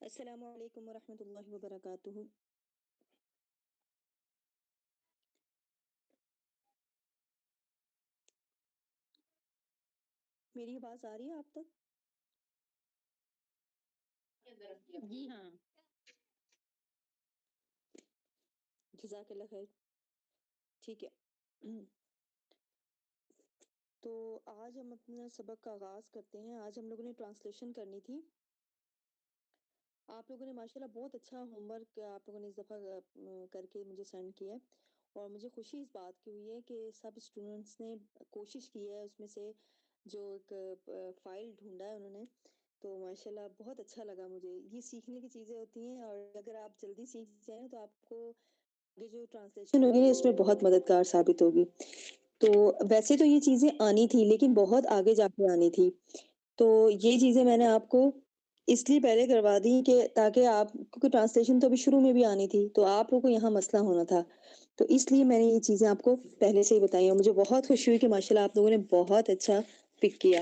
السلام علیکم ورحمۃ اللہ وبرکاتہ. میری آواز آ رہی ہے آپ تک؟ جی ہاں. جزاک اللہ خیر. ٹھیک ہے، تو آج ہم اپنا سبق کا آغاز کرتے ہیں. آج ہم لوگوں نے ٹرانسلیشن کرنی تھی. آپ لوگوں نے ماشاءاللہ بہت اچھا ہوم ورک آپ لوگوں نے اس دفعہ کر کے مجھے سینڈ کیا ہے، اور مجھے خوشی اس بات کی ہوئی ہے کہ سب اسٹوڈنٹس نے کوشش کی ہے اس میں سے جو ایک فائل ڈھونڈا ہے انہوں نے. تو ماشاءاللہ بہت اچھا لگا مجھے. یہ سیکھنے کی چیزیں ہوتی ہیں، اور اگر آپ جلدی سیکھ جائیں تو آپ کو یہ جو ٹرانسلیشن ہوگی نا اس میں بہت مددگار ثابت ہوگی. تو ویسے تو یہ چیزیں آنی تھی لیکن بہت آگے جا کے آنی تھی. تو یہ چیزیں میں نے آپ کو اس لیے پہلے کروا دی کہ تاکہ آپ، کیونکہ ٹرانسلیشن تو ابھی شروع میں بھی آنی تھی تو آپ لوگوں کو یہاں مسئلہ ہونا تھا، تو اس لیے میں نے یہ چیزیں آپ کو پہلے سے ہی بتائی. اور مجھے بہت خوشی ہوئی کہ ماشاءاللہ آپ لوگوں نے بہت اچھا پک کیا.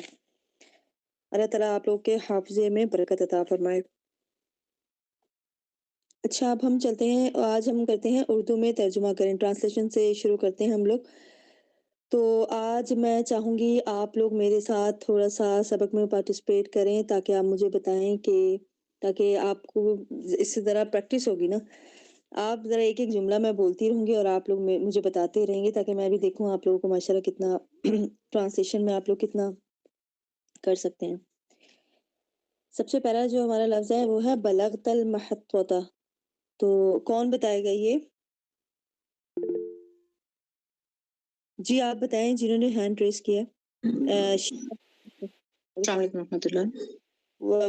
اللہ تعالیٰ آپ لوگ کے حافظے میں برکت عطا فرمائے. اچھا، اب ہم چلتے ہیں. آج ہم کرتے ہیں اردو میں ترجمہ کریں. ٹرانسلیشن سے شروع کرتے ہیں ہم لوگ. تو آج میں چاہوں گی آپ لوگ میرے ساتھ تھوڑا سا سبق میں پارٹیسپیٹ کریں تاکہ آپ مجھے بتائیں کہ تاکہ آپ کو اس طرح پریکٹس ہوگی نا. آپ ذرا ایک ایک جملہ میں بولتی رہوں گی اور آپ لوگ مجھے بتاتے رہیں گے تاکہ میں بھی دیکھوں آپ لوگوں کو ماشاءاللہ کتنا ٹرانسلیشن میں آپ لوگ کتنا کر سکتے ہیں. سب سے پہلا جو ہمارا لفظ ہے وہ ہے بلغت المحطۃ. تو کون بتائے گا یہ؟ جی آپ بتائیں جنہوں نے ہینڈ ریز کیا. السلام علیکم ورحمۃ اللہ.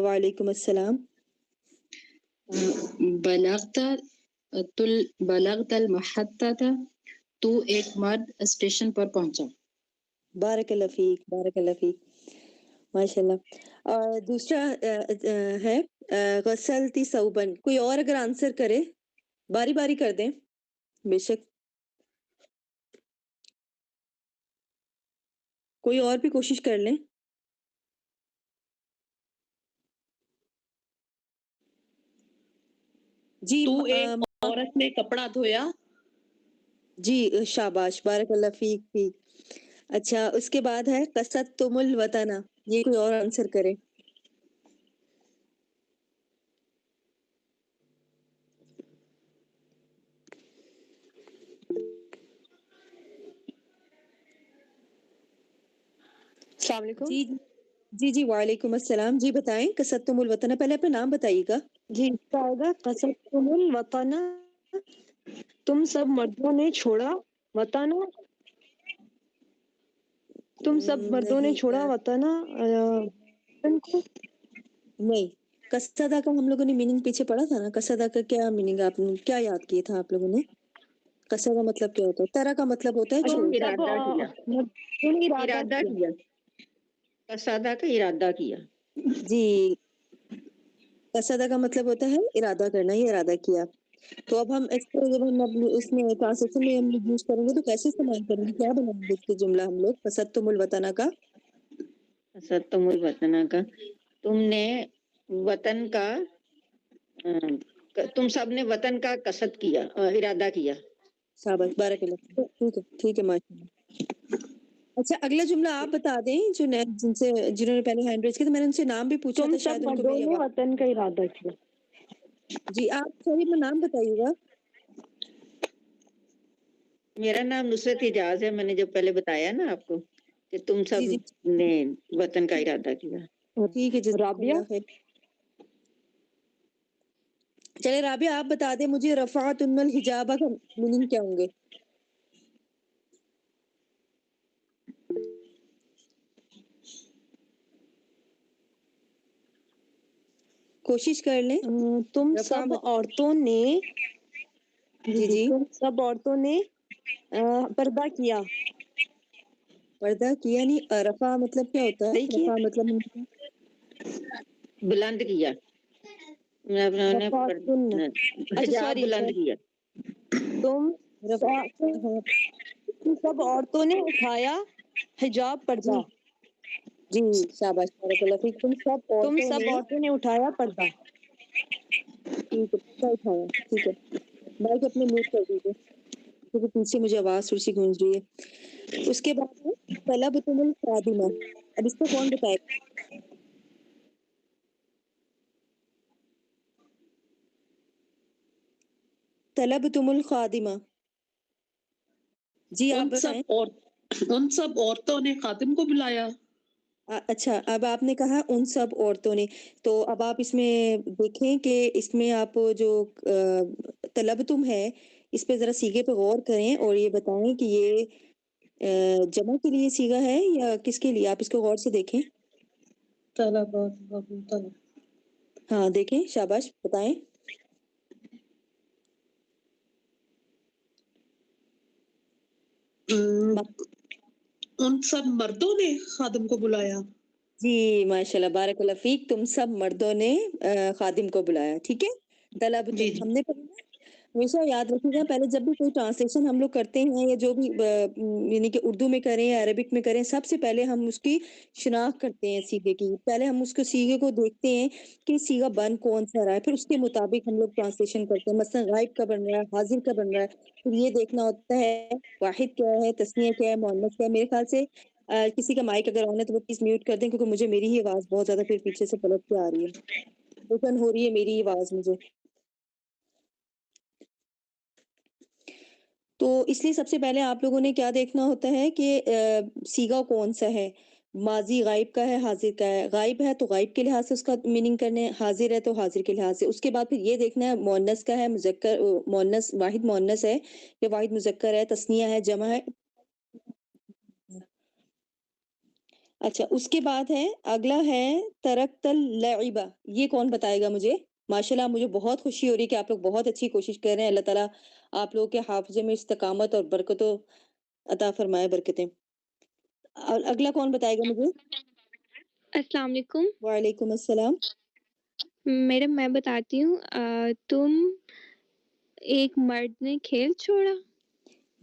وعلیکم السلام. بلغت المحطۃ، تو ایک مرد اسٹیشن پر پہنچا. بارک اللہ فیک، بارک اللہ فیک، ماشاء اللہ. دوسرا ہے غسلتی ثوبن. کوئی اور اگر آنسر کرے باری باری کر دیں بے شک. کوئی اور بھی کوشش کر لیں. جی تو ایک عورت نے کپڑا دھویا. جی شاباش، بارک اللہ فیک فیک. اچھا، اس کے بعد ہے قصدتم الوطن. یہ کوئی اور آنسر کرے. السلام علیکم. جی جی جی وعلیکم السلام. جی بتائیں قصدتم الوطن. پہلے اپنا نام بتائیے گا. جی کیا ہوگا؟ قصدتم الوطن، تم سب مردوں نے چھوڑا وطن. تم سب مردوں نے چھوڑا وطن کو. نہیں، قصدہ کا ہم لوگوں نے میننگ پیچھے پڑھا تھا نا. قصدہ کا کیا میننگ آپ نے کیا یاد کیا تھا آپ لوگوں نے؟ قصدہ مطلب کیا ہوتا ہے؟ ترا کا مطلب ہوتا ہے ارادہ کیا. قصدہ کا ارادہ کیا. جی، قصدہ کا مطلب ہوتا ہے ارادہ کرنا، یہ ارادہ کیا. تو اب ہم اس کو جب ہم اس میں ٹرانسلیشن میں ہم یوز کریں گے تو کیسے استعمال کریں گے؟ کیا بنائیں گے اس کے جملہ ہم لوگ قصدتم الوطن کا؟ قصدتم الوطن کا، تم نے وطن کا، تم سب نے وطن کا قصد کیا، ارادہ کیا. شاباش، بارک اللہ. ٹھیک ہے ٹھیک ہے ماشاءاللہ. اچھا، اگلا جملہ آپ بتا دیں جو جنہوں نے پہلے ہینڈ ریز کیا. تو میں نے ان سے نام بھی پوچھا تم تھا، سب شاید ان کو مردوں میری نے آواز. وطن کا ارادہ کیا. جی آپ صحیح میں نام بتائیے گا. میرا نام نصرت اعجاز ہے. میں نے جو پہلے بتایا نا آپ کو کہ تم سب جی جی نے وطن کا ارادہ کیا. ٹھیک ہے. جزاک رابعہ. اللہ خیر. چلے رابعہ آپ بتا دیں مجھے رفعتن الحجاب کا میننگ کیا ہوں گے؟ کوشش کر لیں. تم رفع سب عورتوں نے، جی جی تم سب عورتوں نے پردہ کیا. پردہ کیا نہیں. رفع مطلب کیا ہوتا ہے؟ دیکھیے رفع مطلب بلند کیا. رفعتن. اچھا حجاب سوری، بلند کیا. تم رفع. سب عورتوں نے اٹھایا حجاب پردہ. جی شاباش، بارک اللہ فیک. تم سب عورتوں نے عورتوں نے اٹھایا پردہ. ٹھیک ہے پتہ اٹھایا ٹھیک ہے مائک اپنے میوٹ کر دیجیے کیونکہ پیچھے مجھے آواز تھوڑی سی گونج رہی ہے اس کے بعد ہے طلبتم الخادمہ اب اس کو کون بتائے طلبتم الخادمہ جی آپ بتائیں ان سب عورتوں نے خادم کو بلایا. اچھا اب آپ نے کہا ان سب عورتوں نے تو اب آپ اس میں دیکھیں کہ اس میں آپ جو طلبتم ہے اس پہ ذرا صیغے پہ غور کریں اور یہ بتائیں کہ یہ جمع کے لیے صیغہ ہے یا کس کے لیے آپ اس کو غور سے دیکھیں ہاں دیکھیں شاباش بتائیں ان سب مردوں نے خادم کو بلایا. جی ماشاءاللہ بارک اللہ فیک تم سب مردوں نے خادم کو بلایا ٹھیک ہے طلب جی تم جی ہم نے پڑھا ہمیشہ یاد رکھیے گا پہلے جب بھی کوئی ٹرانسلیشن ہم لوگ کرتے ہیں یا جو بھی یعنی کہ اردو میں کریں یا عربک میں کریں سب سے پہلے ہم اس کی شناخت کرتے ہیں صیغے کی پہلے ہم اس کو صیغے کو دیکھتے ہیں کہ صیغہ بن کون سا رہا ہے پھر اس کے مطابق ہم لوگ ٹرانسلیشن کرتے ہیں مثلا غائب کا بن رہا ہے حاضر کا بن رہا ہے پھر یہ دیکھنا ہوتا ہے واحد کیا ہے تثنیہ کیا ہے مؤنث کیا ہے میرے خیال سے کسی کا مائک اگر آن ہے تو وہ پلیز میوٹ کر دیں کیونکہ مجھے میری ہی آواز بہت زیادہ پھر پیچھے سے پلٹ کے آ رہی ہے اوپن ہو رہی ہے میری آواز مجھے تو اس لیے سب سے پہلے آپ لوگوں نے کیا دیکھنا ہوتا ہے کہ صیغہ کون سا ہے ماضی غائب کا ہے حاضر کا ہے غائب ہے تو غائب کے لحاظ سے اس کا میننگ کرنے حاضر ہے تو حاضر کے لحاظ سے اس کے بعد پھر یہ دیکھنا ہے مؤنث کا ہے مذکر مؤنث واحد مؤنث ہے یا واحد مذکر ہے تثنیہ ہے جمع ہے اچھا اس کے بعد ہے اگلا ہے ترکت اللعبہ یہ کون بتائے گا مجھے ماشاءاللہ مجھے بہت خوشی ہو رہی ہے کہ آپ لوگ بہت اچھی کوشش کر رہے ہیں اللہ تعالیٰ آپ لوگوں کے حافظے میں استقامت اور برکتوں عطا فرمائے برکتیں اور اگلا کون بتائے گا مجھے السلام علیکم وعلیکم السلام میڈم میں بتاتی ہوں تم ایک مرد نے کھیل چھوڑا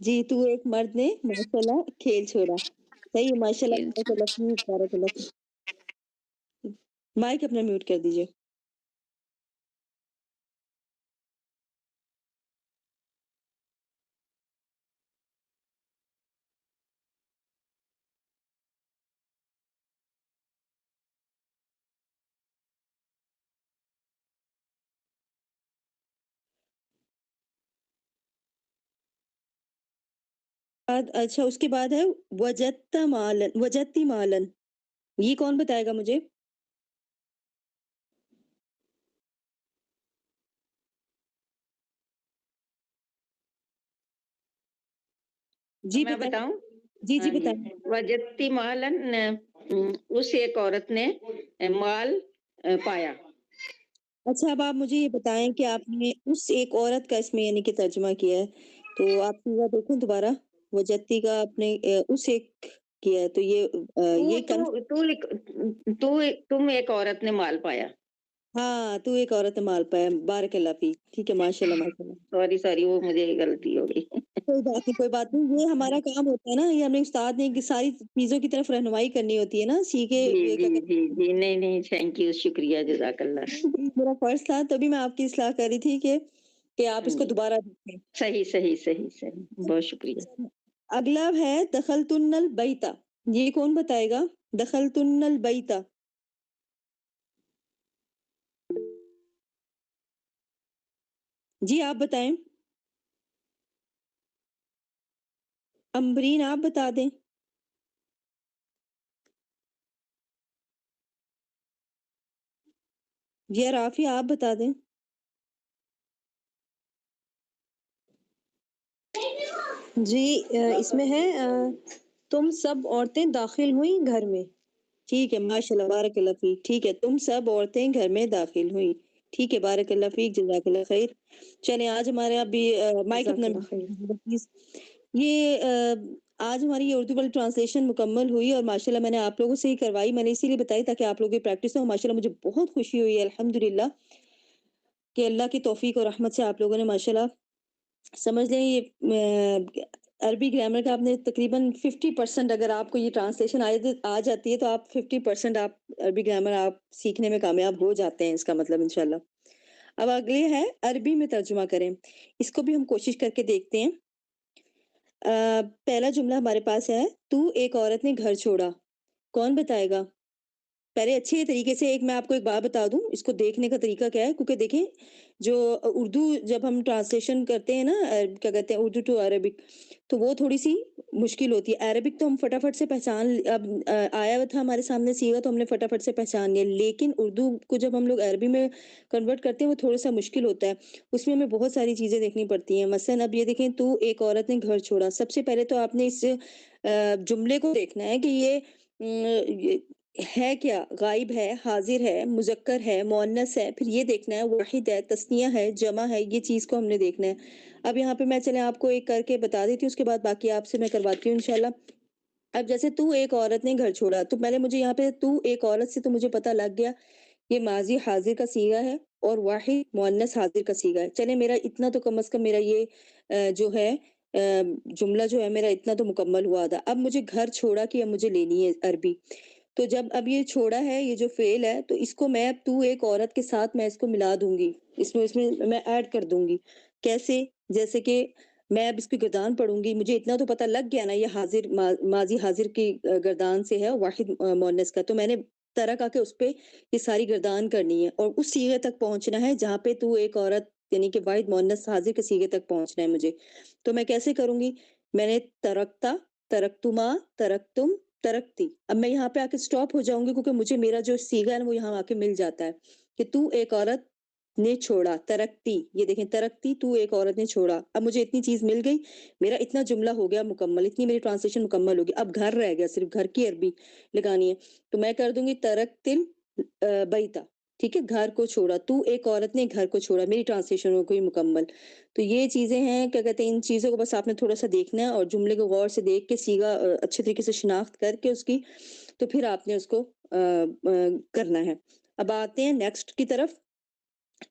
جی تو ایک مرد نے ماشاءاللہ کھیل چھوڑا صحیح ہے ماشاءاللہ کھیل بارک اللہ فیک بارک اللہ فیک مائک اپنا میوٹ کر دیجئے اچھا اس کے بعد ہے وجدت مالن وجدتی مالن یہ کون بتائے گا مجھے جی میں بتائیں بتاؤں جی ہاں جی جی بتائیں وجدتی مالن اس ایک عورت نے مال پایا. اچھا اب آپ مجھے یہ بتائیں کہ آپ نے اس ایک عورت کا اس میں یعنی کہ ترجمہ کیا ہے تو آپ سیدھا دیکھیں دوبارہ وجدتی کا آپ نے اس ایک کیا ہے تو یہ تم ایک عورت نے مال پایا. ہاں تو ایک عورت نے مال پایا بارک اللہ فیک ٹھیک ہے ماشاءاللہ ماشاءاللہ سوری وہ مجھے غلطی ہو گئی. کوئی بات نہیں یہ ہمارا کام ہوتا ہے نا یہ ہمیں استاد نے ساری چیزوں کی طرف رہنمائی کرنی ہوتی ہے نا سیکھے جی جی جی جی نہیں تھینک یو شکریہ جزاک اللہ. میرا فرض تھا تبھی میں آپ کی اصلاح کر رہی تھی کہ آپ اس کو جی دوبارہ دیکھیں صحیح بہت شکریہ. اگلا ہے دخلتن البیتا یہ کون بتائے گا دخلتن البیتا جی آپ بتائیں امبرین آپ بتا دیں جی رافی آپ بتا دیں جی اس میں ہے تم سب عورتیں داخل ہوئیں گھر میں ٹھیک ہے ماشاءاللہ بارک اللہ فیک ٹھیک ہے تم سب عورتیں گھر میں داخل ہوئیں ٹھیک ہے بارک اللہ فیک جزاک اللہ خیر چلیں آج ہمارے ابھی مائک جزاک اپنا اللہ خیر پلیز یہ آج ہماری یہ اردو والی ٹرانسلیشن مکمل ہوئی اور ماشاءاللہ میں نے آپ لوگوں سے ہی کروائی میں نے اسی لیے بتائی تاکہ آپ لوگوں کی پریکٹس ہو ماشاءاللہ مجھے بہت خوشی ہوئی ہے الحمدللہ کہ اللہ کی توفیق اور رحمت سے آپ لوگوں نے ماشاءاللہ سمجھ لیں یہ عربی گرامر کا آپ نے تقریباً 50% اگر آپ کو یہ ٹرانسلیشن آ جاتی ہے تو آپ 50% آپ عربی گرامر آپ سیکھنے میں کامیاب ہو جاتے ہیں اس کا مطلب انشاءاللہ اب اگلے ہے عربی میں ترجمہ کریں، اس کو بھی ہم کوشش کر کے دیکھتے ہیں۔ پہلا جملہ ہمارے پاس ہے، تو ایک عورت نے گھر چھوڑا، کون بتائے گا؟ پہلے اچھے طریقے سے میں آپ کو ایک بات بتا دوں، اس کو دیکھنے کا طریقہ کیا ہے، کیونکہ دیکھیں جو اردو جب ہم ٹرانسلیشن کرتے ہیں نا، کیا کہتے ہیں اردو ٹو عربک، تو وہ تھوڑی سی مشکل ہوتی ہے۔ عربک تو ہم فٹافٹ سے پہچان، اب آیا ہوا تھا ہمارے سامنے سیغہ تو ہم نے فٹافٹ سے پہچان لیا، لیکن اردو کو جب ہم لوگ عربی میں کنورٹ کرتے ہیں وہ تھوڑا سا مشکل ہوتا ہے، اس میں ہمیں بہت ساری چیزیں دیکھنی پڑتی ہیں۔ مثلا اب یہ دیکھیں، تو ایک عورت نے گھر چھوڑا، سب سے پہلے تو آپ نے اس جملے کو دیکھنا ہے کہ یہ ہے کیا، غائب ہے، حاضر ہے، مذکر ہے، مؤنث ہے، پھر یہ دیکھنا ہے واحد ہے، تثنیہ ہے، جمع ہے، یہ چیز کو ہم نے دیکھنا ہے۔ اب یہاں پہ میں چلیں آپ کو ایک کر کے بتا دیتی ہوں، اس کے بعد باقی آپ سے میں کرواتی ہوں انشاءاللہ۔ اب جیسے تو ایک عورت نے گھر چھوڑا، تو پہلے مجھے یہاں پہ تو ایک عورت سے تو مجھے پتہ لگ گیا یہ ماضی حاضر کا صیغہ ہے اور واحد مؤنث حاضر کا صیغہ ہے۔ چلیں میرا اتنا تو کم از کم میرا یہ جو ہے جملہ جو ہے میرا اتنا تو مکمل ہوا تھا۔ اب مجھے گھر چھوڑا کہ اب مجھے لینی ہے عربی، تو جب اب یہ چھوڑا ہے، یہ جو فعل ہے، تو اس کو میں اب تو ایک عورت کے ساتھ میں اس کو ملا دوں گی، اس میں میں ایڈ کر دوں گی۔ کیسے؟ جیسے کہ میں اب اس کی گردان پڑھوں گی، مجھے اتنا تو پتہ لگ گیا نا یہ حاضر ماضی حاضر کی گردان سے ہے، واحد مؤنث کا، تو میں نے طرح کا کہ اس پہ یہ ساری گردان کرنی ہے اور اس صیغے تک پہنچنا ہے جہاں پہ تو ایک عورت یعنی کہ واحد مؤنث حاضر کے صیغے تک پہنچنا ہے مجھے۔ تو میں کیسے کروں گی؟ میں نے ترکتا، ترکتما، ترکتم، ترکتی، اب میں یہاں پہ آ کے سٹاپ ہو جاؤں گی کیونکہ مجھے میرا جو صیغہ ہے وہ یہاں آ کے مل جاتا ہے کہ تو ایک عورت نے چھوڑا، ترکتی، یہ دیکھیں ترکتی، تو ایک عورت نے چھوڑا۔ اب مجھے اتنی چیز مل گئی، میرا اتنا جملہ ہو گیا مکمل، اتنی میری ٹرانسلیشن مکمل ہوگی۔ اب گھر رہ گیا، صرف گھر کی عربی لگانی ہے، تو میں کر دوں گی ترکتل بیتا، ٹھیک ہے، گھر کو چھوڑا، تو ایک عورت نے گھر کو چھوڑا، میری ٹرانسلیشن ہو گئی مکمل۔ تو یہ چیزیں ہیں، کیا کہتے ہیں، ان چیزوں کو بس آپ نے تھوڑا سا دیکھنا ہے اور جملے کو غور سے دیکھ کے صیغہ اچھے طریقے سے شناخت کر کے اس کی، تو پھر آپ نے اس کو کرنا ہے۔ اب آتے ہیں نیکسٹ کی طرف۔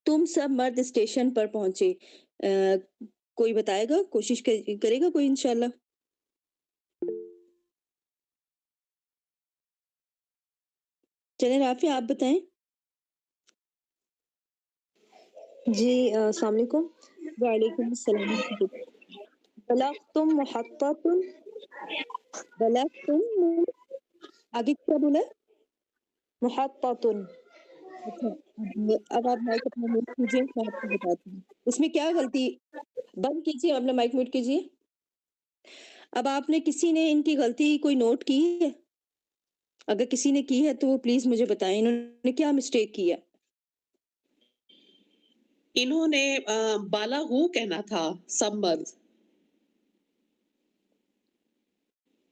تم سب مرد اسٹیشن پر پہنچے، کوئی بتائے گا، کوشش کرے گا کوئی انشاءاللہ؟ چلیں رافیہ آپ بتائیں۔ جی السلام علیکم۔ وعلیکم السلام۔ بلغتم محطۃ، بلغ تم، آگے کیا بولا؟ محطۃ، اچھا، اب آپ مائک اپنا میوٹ کیجیے، میں آپ کو بتاتی ہوں اس میں کیا غلطی، بند کیجیے اپنا مائک میوٹ کیجیے۔ اب آپ نے کسی نے ان کی غلطی کوئی نوٹ کی ہے؟ اگر کسی نے کی ہے تو وہ پلیز مجھے بتائیں، انہوں نے کیا مسٹیک کی ہے؟ انہوں نے بالغو کہنا تھا، سب مرد۔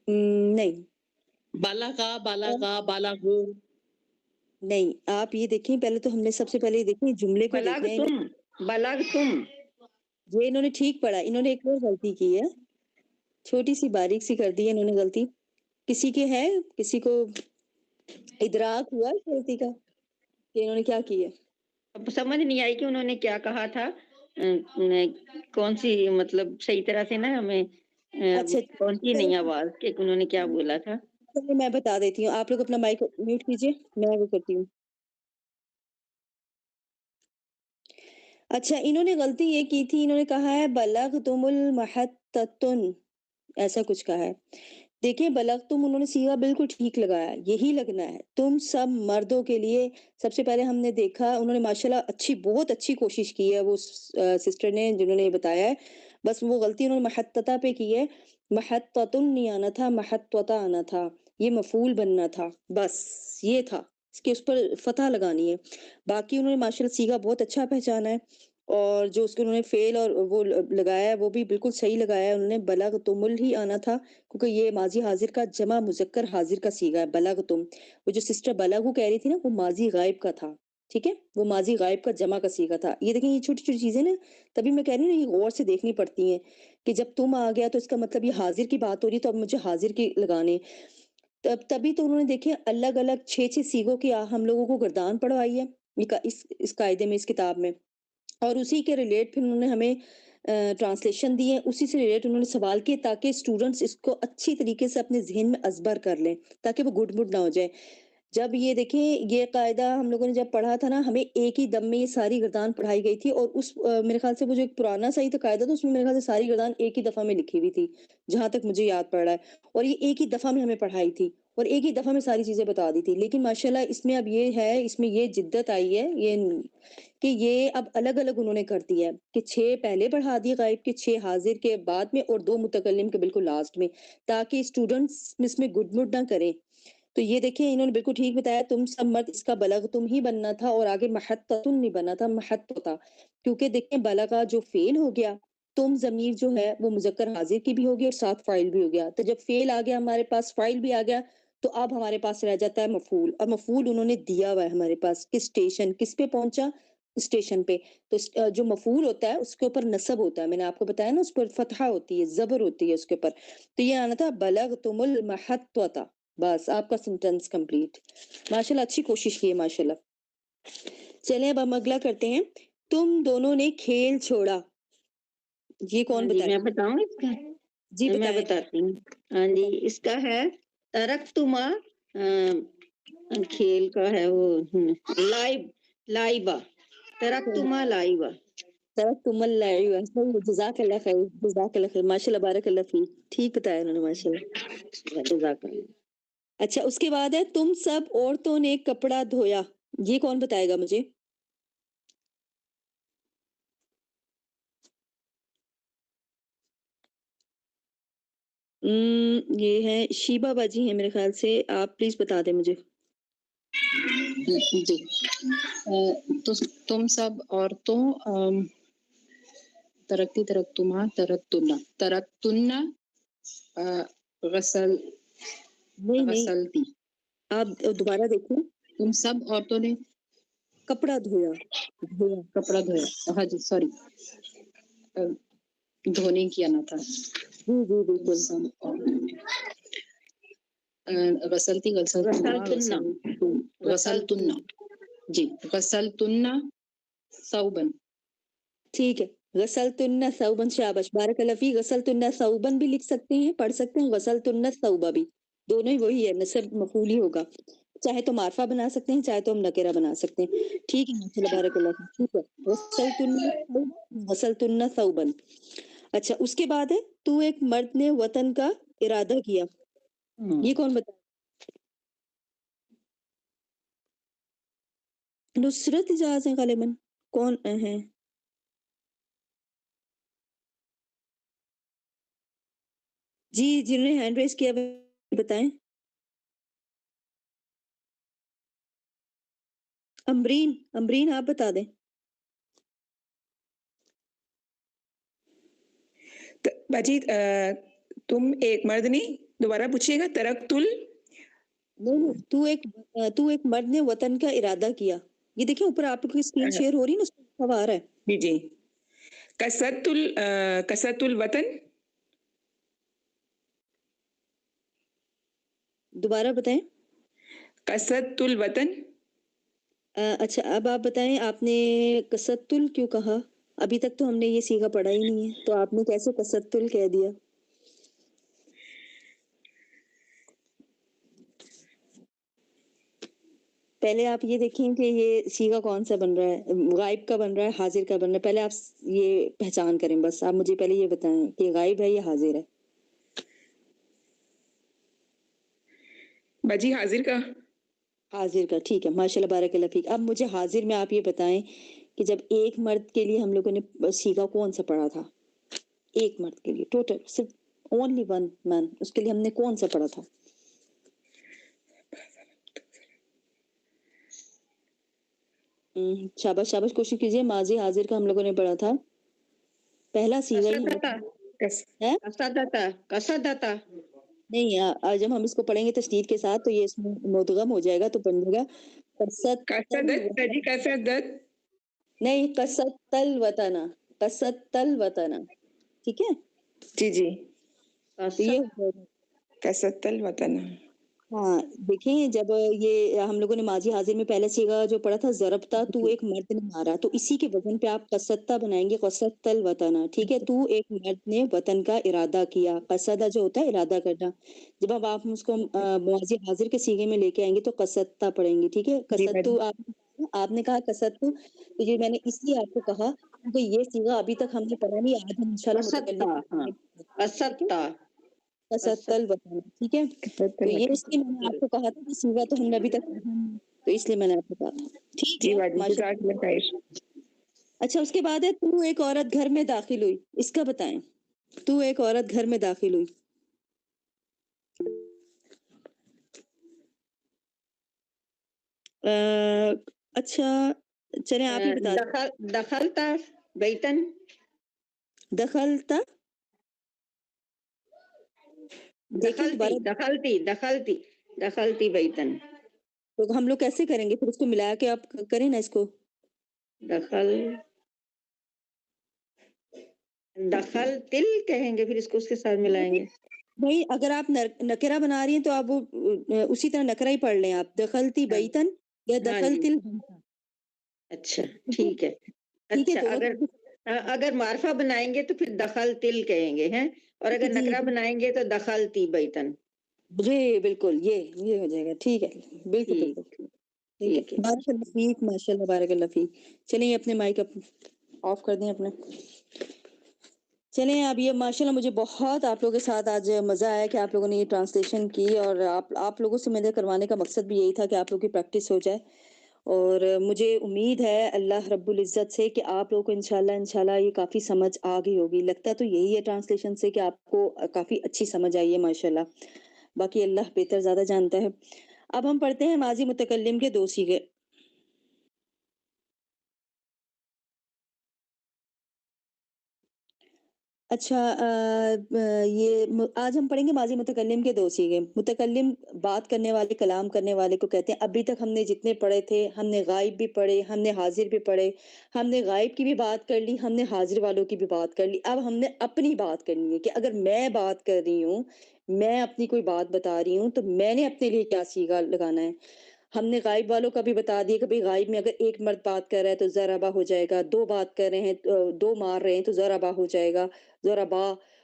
نہیں بالغا، بالغا، بالغو۔ نہیں، آپ یہ دیکھیں، پہلے تو ہم نے سب سے پہلے یہ دیکھیں جملے کو بلغ دیکھنا ہے۔ تم، بلغ تم، یہ انہوں نے ٹھیک پڑھا، انہوں نے ایک اور غلطی کی ہے، چھوٹی سی باریک سی کر دی ہے انہوں نے غلطی۔ کسی کے ہے، کسی کو ادراک ہوا اس غلطی کا کہ انہوں نے کیا کی ہے؟ اب سمجھ نہیں آئی کہ انہوں نے کیا کہا تھا، کون سی مطلب صحیح طرح سے نا ہمیں اچھا پہنچی نہیں آواز کہ انہوں نے کیا بولا تھا۔ چلیے میں بتا دیتی ہوں، آپ لوگ اپنا مائک میوٹ کیجیے، میں وہ کرتی ہوں۔ اچھا، انہوں نے غلطی یہ کی تھی، انہوں نے کہا ہے بلغتم المحطۃن، ایسا کچھ کہا ہے۔ دیکھیں بلغتم انہوں نے صیغہ بالکل ٹھیک لگایا، یہی لگنا ہے، تم سب مردوں کے لیے۔ سب سے پہلے ہم نے دیکھا انہوں نے ماشاءاللہ بہت اچھی کوشش کی ہے وہ سسٹر نے جنہوں نے یہ بتایا ہے، بس وہ غلطی انہوں نے محطۃ پہ کی ہے، محطۃن نہیں آنا تھا، محطۃ آنا تھا، یہ مفعول بننا تھا، بس یہ تھا، اس کے اس پر فتح لگانی ہے۔ باقی انہوں نے ماشاءاللہ صیغہ بہت اچھا پہچانا ہے، اور جو اس کے انہوں نے فعل اور وہ لگایا ہے وہ بھی بالکل صحیح لگایا ہے، انہوں نے بلغتم ہی آنا تھا کیونکہ یہ ماضی حاضر کا جمع مذکر حاضر کا صیغہ ہے بلغتم۔ وہ جو سسٹر بلغو کہہ رہی تھی نا وہ ماضی غائب کا تھا، ٹھیک ہے، وہ ماضی غائب کا جمع کا صیغہ تھا۔ یہ دیکھیں یہ چھوٹی چھوٹی چیزیں نا، تبھی میں کہہ رہی ہوں نا، یہ غور سے دیکھنی پڑتی ہیں کہ جب تم آ گیا تو اس کا مطلب یہ حاضر کی بات ہو رہی ہے، تو اب مجھے حاضر کی لگانے، تبھی تو انہوں نے دیکھیں الگ الگ 6 صیغوں کی ہم لوگوں کو گردان پڑھوائی ہے اس قاعدے میں، اس کتاب میں، اور اسی کے ریلیٹ پھر انہوں نے ہمیں ٹرانسلیشن دی ہے، اسی سے ریلیٹ انہوں نے سوال کیے تاکہ اسٹوڈنٹس اس کو اچھی طریقے سے اپنے ذہن میں ازبر کر لیں، تاکہ وہ گڈ مڈ نہ ہو جائے۔ جب یہ دیکھیں یہ قاعدہ ہم لوگوں نے جب پڑھا تھا نا، ہمیں ایک ہی دم میں یہ ساری گردان پڑھائی گئی تھی، اور اس میرے خیال سے وہ جو ایک پرانا صحیح قاعدہ تھا اس میں میرے خیال سے ساری گردان ایک ہی دفعہ میں لکھی ہوئی تھی، جہاں تک مجھے یاد پڑ رہا ہے، اور یہ ایک ہی دفعہ میں ہمیں پڑھائی تھی اور ایک ہی دفعہ میں ساری چیزیں بتا دی تھی. لیکن ماشاءاللہ اس میں اب یہ ہے، اس میں یہ جدت آئی ہے یہ کہ یہ اب الگ الگ انہوں نے کر دیا ہے کہ 6 پہلے پڑھا دیے غائب کے، 6 حاضر کے بعد میں، اور 2 متکلم کے بالکل لاسٹ میں، تاکہ اسٹوڈنٹس اس میں گڈ مڈ نہ کریں. تو یہ دیکھیں انہوں نے بالکل ٹھیک بتایا، تم سب مرد اس کا بلغ تم ہی بننا تھا، اور آگے محتتن نہیں بننا تھا، محت تھا، کیونکہ دیکھیں بلغا جو فیل ہو گیا، تم ضمیر جو ہے وہ مذکر حاضر کی بھی ہوگی اور ساتھ فاعل بھی ہو گیا. تو جب فیل آ گیا ہمارے پاس، فاعل بھی آ گیا، تو اب ہمارے پاس رہ جاتا ہے مفعول، اور مفعول انہوں نے دیا ہوا ہے ہمارے پاس کس اسٹیشن، کس پہ پہنچا، اسٹیشن پہ. تو جو مفعول ہوتا ہے اس کے اوپر نصب ہوتا ہے، میں نے آپ کو بتایا نا، اس پر فتحہ ہوتی ہے، زبر ہوتی ہے اس کے اوپر. تو یہ آنا تھا بلغتم المحطۃ. بس آپ کا سینٹینس کمپلیٹ. ماشاءاللہ اچھی کوشش کی ہے ماشاءاللہ. چلیں اب ہم اگلا کرتے ہیں. تم دونوں نے کھیل چھوڑا، یہ کون ہاں جی بتائے؟ میں بتاؤں اس کا، جی میں بتائیں. بتاتی ہوں. ہاں جی اس کا ہے ترکتما، کھیل کا ہے وہ لائبہ، ترکتما لائبہ. تم اللعب. جزاک اللہ خیر، جزاک اللہ خیر، ماشاءاللہ بارک اللہ فیک. ٹھیک بتایا انہوں نے ماشاءاللہ. جزاک اللہ. اچھا اس کے بعد ہے تم سب عورتوں نے کپڑا دھویا، یہ کون بتائے گا مجھے؟ یہ ہے شیبہ باجی ہیں میرے خیال سے، آپ پلیز بتا دیں مجھے. جی تو تم سب عورتوں ترکتنا نہیں غسلتی. آپ دوبارہ دیکھیں. تم سب عورتوں نے کپڑا دھویا. کپڑا دھویا. ہاں جی سوری، دھونے کی آنا تھا. جی تم بالکل. سب غسلتی غسلتن غسلتن. جی غسلتن ثوبا. ٹھیک ہے، غسلتن ثوبا. شاباش بارک اللہ فیک. غسلتن ثوبا بھی لکھ سکتے ہیں، پڑھ سکتے ہیں، غسلتن ثوبا بھی، دونوں ہی وہی ہے، نصب مفعول ہی ہوگا. چاہے تو معرفہ بنا سکتے ہیں، چاہے تو ہم نکرہ بنا سکتے ہیں. ٹھیک ہے ماشاءاللہ بارک اللہ فیک. ٹھیک ہے، غسلتن ثوبا. اچھا اس کے بعد ہے تو ایک مرد نے وطن کا ارادہ کیا، یہ کون بتا؟ نصرت اجاز ہیں غالباً، کون ہیں؟ جی جنہوں نے ہینڈ ریز کیا وہ بتائیں. امبرین آپ بتا دیں. باجی تم ایک مرد نے، دوبارہ پوچھیے گا. نہیں تو ایک مرد نے وطن کا ارادہ کیا. یہ دیکھیں اوپر آپ کی اسکرین شیئر ہو رہی ہے نا، اس میں سوال آ رہا ہے. جی کسرت الوطن. دوبارہ بتائیں. کسرت الوطن. اچھا اب آپ بتائیں، آپ نے کسرتل کیوں کہا؟ ابھی تک تو ہم نے یہ صیغہ پڑھا ہی نہیں ہے، تو آپ نے کیسے کسرتل کہہ دیا؟ پہلے آپ یہ دیکھیں کہ یہ صیغہ کون سا بن رہا ہے، غائب کا بن رہا ہے، حاضر کا بن رہا ہے. پہلے آپ یہ پہچان کریں، بس آپ مجھے پہلے یہ بتائیں کہ غائب ہے یا حاضر ہے. باجی حاضر کا. حاضر کا. ٹھیک ہے ماشاءاللہ بارک اللہ فیک. اب مجھے حاضر میں آپ یہ بتائیں کہ جب ایک مرد کے لیے ہم لوگوں نے صیغہ کون سا پڑھا تھا؟ ایک مرد کے لیے ٹوٹل صرف اونلی ون مین، اس کے لیے ہم نے کون سا پڑھا تھا؟ شاباش شاباش، کوشش کیجئے. ماضی حاضر کا ہم لوگوں نے پڑھا تھا، پہلا صیغہ ہی ہے. کسدتا. نہیں جب ہم اس کو پڑھیں گے تشدید کے ساتھ تو یہ اس میں مدغم ہو جائے گا، تو بن جائے گا کسدت. نہیں قصدت الوطن، قصدت الوطن. ٹھیک ہے جی تو یہ کسرت الوطن. ہاں دیکھیں، جب یہ ہم لوگوں نے ماضی حاضر میں پہلا سیغہ جو پڑھا تھا ضربتا، تو ایک مرد نے مارا، تو اسی کے وزن پہ آپ قصدتا بنائیں گے، قصدت الوطن، ٹھیک ہے، تو ایک مرد نے وطن کا ارادہ کیا، قصدہ جو ہوتا ہے ارادہ کرنا، جب اب آپ اس کو ماضی حاضر کے سیغے میں لے کے آئیں گے تو قصدتا پڑھیں گے، ٹھیک ہے، جی قصدتو آپ نے کہا قصدتو، تو یہ میں نے اس لیے آپ کو کہا کیونکہ یہ سیغہ ابھی تک ہم نے پڑھا نہیں، آج ہم انشاءاللہ استا، ہاں ٹھیک ہے، استا، قصدت الوطن، ٹھیک ہے، تو یہ اس لیے میں نے آپ کو کہا تھا کہ سیغہ تو ہم نے ابھی تک پڑھا نہیں، تو اس لیے میں نے آپ کو کہا تھا، ٹھیک جی ہے، باجی، ماشاء جزاک اللہ خیر۔ اچھا اس کے بعد ہے تو ایک عورت گھر میں داخل ہوئی، اس کا بتائیں، تو ایک عورت گھر میں داخل ہوئی، اچھا چلیں آپ ہی بتا دیں، دخلتا بیتن، دخلتا، دیکھیں دخلتی دوبارہ، دخلتی دخلتی دخلتی بیتن، تو ہم لوگ کیسے کریں گے، پھر اس کو ملا کے آپ کریں نا اس کو، دخل تل کہیں گے، پھر اس کو اس کے ساتھ ملائیں گے۔ بھائی اگر آپ نکرہ بنا رہی ہیں تو آپ وہ اسی طرح نکرہ ہی پڑھ لیں، آپ دخلتی ہاں بیتن یا ہاں جی، دخلتی البیت، اچھا ٹھیک ہے۔ ٹھیک ہے، اچھا اگر معرفہ بنائیں گے تو پھر دخل تل کہیں گے ہیں، اور اگر جی نکرہ بنائیں گے تو دخلتی بیتن۔ جی بالکل، یہ ہو جائے گا، ٹھیک ہے، بالکل ٹھیک بالکل ٹھیک ہے، بارک اللہ فیک، ماشاء اللہ بارک اللہ فیک، چلیں یہ اپنے مائک آف کر دیں اپنے، چلیں اب یہ ماشاءاللہ مجھے بہت آپ لوگوں کے ساتھ آج مزہ آیا کہ آپ لوگوں نے یہ ٹرانسلیشن کی، اور آپ لوگوں سے میرے کروانے کا مقصد بھی یہی تھا کہ آپ لوگوں کی پریکٹس ہو جائے، اور مجھے امید ہے اللہ رب العزت سے کہ آپ لوگوں کو انشاءاللہ یہ کافی سمجھ آ گئی ہوگی، لگتا تو یہی ہے ٹرانسلیشن سے کہ آپ کو کافی اچھی سمجھ آئی ہے ماشاءاللہ، باقی اللہ بہتر زیادہ جانتا ہے۔ اب ہم پڑھتے ہیں ماضی متکلم کے دو صیغے، اچھا یہ آج ہم پڑھیں گے ماضی متکلم کے دو صیغے، متکلم بات کرنے والے، کلام کرنے والے کو کہتے ہیں، ابھی تک ہم نے جتنے پڑھے تھے، ہم نے غائب بھی پڑھے، ہم نے حاضر بھی پڑھے، ہم نے غائب کی بھی بات کر لی، ہم نے حاضر والوں کی بھی بات کر لی، اب ہم نے اپنی بات کرنی ہے کہ اگر میں بات کر رہی ہوں، میں اپنی کوئی بات بتا رہی ہوں، تو میں نے اپنے لیے کیا صیغہ لگانا ہے۔ ہم نے غائب والوں کا بھی بتا دیا کہ بھئی غائب میں اگر ایک مرد بات کر رہا ہے تو ضربہ ہو جائے گا، دو بات کر رہے ہیں، دو مار رہے ہیں تو ضربہ ہو جائے گا، ضربا،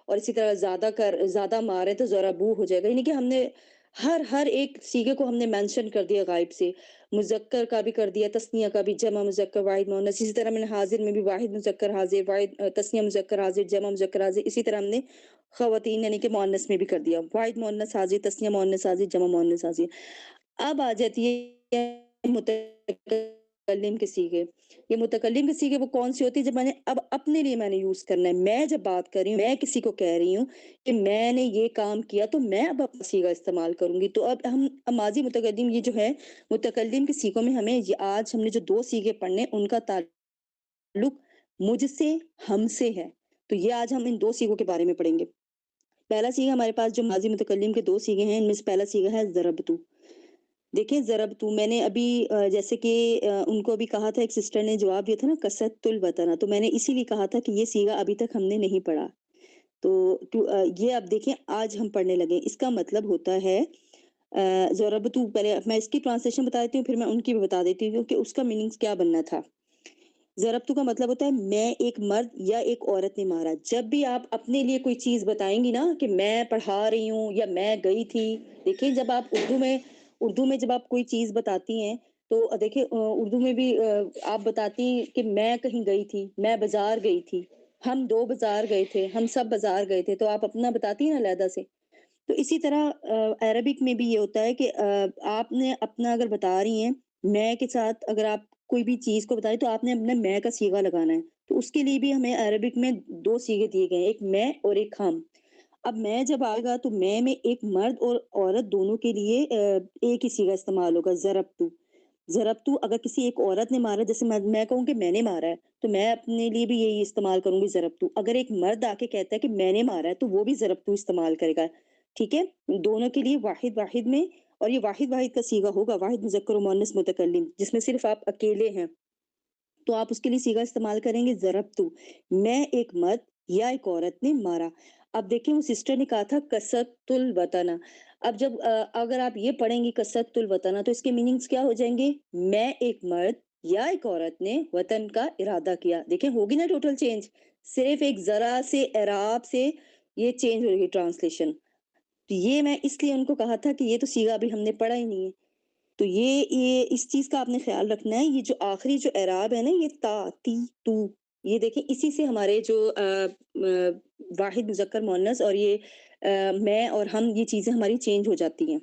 اور اسی طرح زیادہ مار رہے ہیں تو ضربو ہو جائے گا، یعنی کہ ہم نے ہر ایک صیغے کو ہم نے مینشن کر دیا غائب سے، مذکر کا بھی کر دیا، تثنیہ کا بھی، جمع مذکر واحد مؤنث، اسی طرح میں نے حاضر میں بھی واحد مذکر حاضر، واحد تثنیہ مذکر حاضر، جمع مذکر حاضر، اسی طرح ہم نے خواتین یعنی کہ مؤنث میں بھی کر دیا، واحد مؤنث حاضر، تثنیہ مؤنث حاضر، جمع مؤنث حاضر۔ اب آ جاتی ہے متکلم کے صیغے، یہ متکلم کے صیغے وہ کون سی ہوتی ہے جب میں نے اب اپنے لیے میں نے یوز کرنا ہے، میں جب بات کر رہی ہوں، میں کسی کو کہہ رہی ہوں کہ میں نے یہ کام کیا تو میں اب اپنا صیغہ استعمال کروں گی، تو اب ہم ماضی متکلم یہ جو ہے متکلم کے صیغوں میں ہمیں آج ہم نے جو دو صیغے پڑھنے ان کا تعلق مجھ سے، ہم سے ہے، تو یہ آج ہم ان دو صیغوں کے بارے میں پڑھیں گے۔ پہلا صیغہ ہمارے پاس جو ماضی متکلم کے دو صیغے ہیں، ان میں سے پہلا صیغہ ہے ضربتو، دیکھیں ضربتو، میں نے ابھی جیسے کہ ان کو ابھی کہا تھا، ایک سسٹر نے جواب دیا تھا نا قصدت الوطن، تو میں نے اسی لیے کہا تھا کہ یہ صیغہ ابھی تک ہم نے نہیں پڑھا، تو یہ اب دیکھیں آج ہم پڑھنے لگے، اس کا مطلب ہوتا ہے ضربتو، پہلے میں اس کی ٹرانسلیشن بتا دیتی ہوں، پھر میں ان کی بھی بتا دیتی ہوں کہ اس کا میننگز کیا بننا تھا۔ ضربتو کا مطلب ہوتا ہے میں ایک مرد یا ایک عورت نے مارا، جب بھی آپ اپنے لیے کوئی چیز بتائیں گی نا کہ میں پڑھا رہی ہوں یا میں گئی تھی، دیکھیں جب آپ اردو میں جب آپ کوئی چیز بتاتی ہیں تو دیکھیں اردو میں بھی آپ بتاتی ہیں کہ میں کہیں گئی تھی، میں بازار گئی تھی، ہم دو بازار گئے تھے، ہم سب بازار گئے تھے، تو آپ اپنا بتاتی ہیں نا علیحدہ سے، تو اسی طرح عربک میں بھی یہ ہوتا ہے کہ آپ نے اپنا اگر بتا رہی ہیں میں کے ساتھ، اگر آپ کوئی بھی چیز کو بتائیں تو آپ نے اپنا میں کا صیغہ لگانا ہے، تو اس کے لیے بھی ہمیں عربک میں دو صیغے دیے گئے ہیں، ایک میں اور ایک ہم۔ اب میں جب آئے گا تو میں ایک مرد اور عورت دونوں کے لیے ایک ہی صیغہ استعمال ہوگا، ضربتو اگر کسی ایک عورت نے مارا، جیسے میں کہوں کہ میں نے مارا ہے، تو میں اپنے لیے بھی یہی استعمال کروں گی ضربتو، اگر ایک مرد آ کے کہتا ہے کہ میں نے مارا ہے تو وہ بھی ضربتو استعمال کرے گا، ٹھیک ہے، دونوں کے لیے واحد میں، اور یہ واحد کا صیغہ ہوگا، واحد مذکر و مؤنث متکلم، جس میں صرف آپ اکیلے ہیں تو آپ اس کے لیے صیغہ استعمال کریں گے ضربتو، میں ایک مرد یا ایک عورت نے مارا۔ اب دیکھیں وہ سسٹر نے کہا تھا کسرت الوطن. اب جب اگر آپ یہ پڑھیں گی کسرت الوطن تو اس کے میننگز کیا ہو جائیں گے؟ میں ایک مرد یا ایک عورت نے وطن کا ارادہ کیا. دیکھیں ہوگی نا ٹوٹل چینج، صرف ایک ذرا سے اعراب سے یہ چینج ہو گئی ٹرانسلیشن. تو یہ میں اس لیے ان کو کہا تھا کہ یہ تو سیغہ ابھی ہم نے پڑھا ہی نہیں ہے. تو یہ اس چیز کا آپ نے خیال رکھنا ہے. یہ جو آخری جو اعراب ہے نا، یہ تا تی تو، یہ دیکھیں اسی سے ہمارے جو واحد مذکر مؤنث اور یہ میں اور ہم، یہ چیزیں ہماری چینج ہو جاتی ہیں.